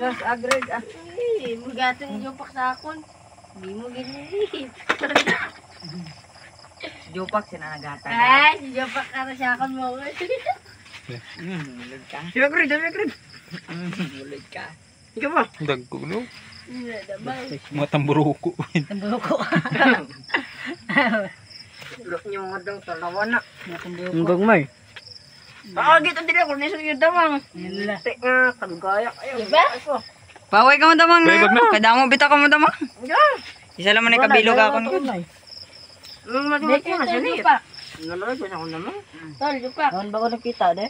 Los agreg ah. Mugato yung pak sa akon. Hindi mo ginit. Jupak sinanagatan. Ay, si Jopak ka na siya akon mo. Mulod ka. Si Agrid, si Agrid. Mulod ka. Ikaw ba? Dagko no. Dabang. Mga tamburuko. Tambuko. Ulok niyo mga daw sa lawan na. Ang gagmay. Git ang dili ako ni sa damang. Yala. Te nga kagaya kayo. Diba? Paway ka mo damang na. Baybag na. Kadamo bita ka mo damang. Isa lang man ay kabilog ako. Matulog ko na siya niya. Jopak. Naloy ko na ako naman. Tol, Jopak. Noon ba ko nakita de?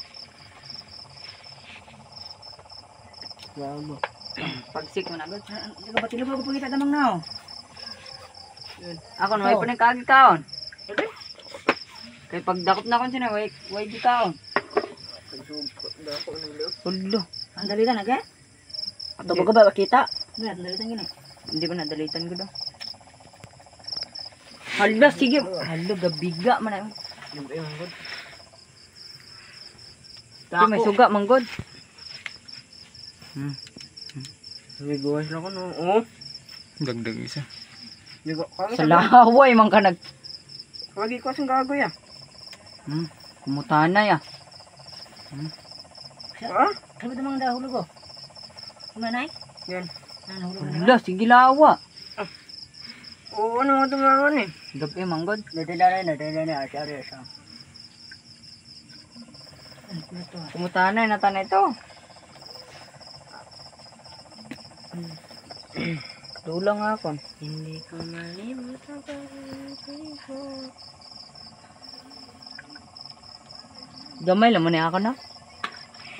Gago. Pagsik mo na agad. Hindi ka ba tinubo ko pagkita damang na? Ako na may pa ng kagikaon. Kaya pagdakot na ako siya way gikaon. Ulo. Ang dalitan na kaya? Ato ba ka ba makita? Nga, ang dalitan gini. Hindi ba nadalitan ko daw? Hala, sige. Hala, gabiga man na. Ito may suga, manggod. May gawas na ko no. Oo. Dagdag isa. Sa laway, man ka nag... Lagi ko asing gago ya. Kumutanay ah. Ha? Sabi damang dahulog ko. Manay? Yan. Hala, sige lawa. Oo, ano mo tumangan eh. Gabi, manggod. Nadala na. Asari siya. Kumutanay, natanay ito. Tulang ako. Hindi ko malimut ang pag-ibig ko. Gamay lang mo na ako na.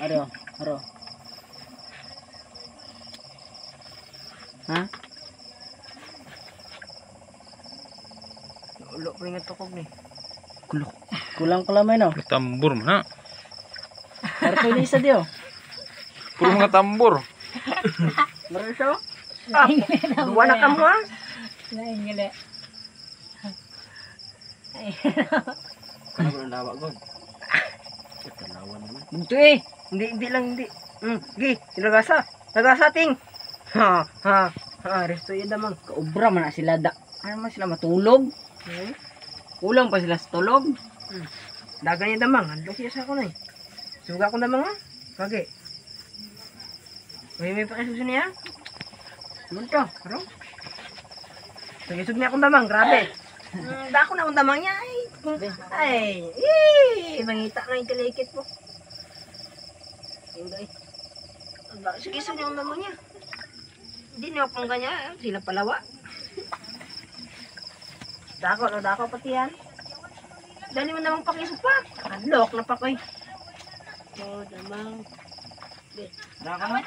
Aro. Ha? Ulo ko yung tukog ni. Kulok. Kulang kalamay no. Tambur man ha. Pero pwede isa diyo. Puro mga tambur. Meron siya. Duwa na ka mo ha. Lain gila. Ano ba ang lawa ko? Katalawan naman. Ito eh. Hindi. Gi, nagasa ting. Ha, resto yun damang. Kaubra man na sila da. Ano man sila matulog? Kulang pa sila sa tulog. Dagan yung damang, handok siya sa ako na eh. Suga ko damang ha. Kage. May pakisusun niya. Munto, aro. Nagisog niya akong damang, grabe. Dako na akong damang niya ay. Mangita na yung kalikit po. Hindi. Sige, niya akong damang niya. Hindi niya akong ganyan, sila palawa. Dako pati yan. Dali mo namang pakisupak. Adlok na pa ko eh. Oh, damang. Dako na.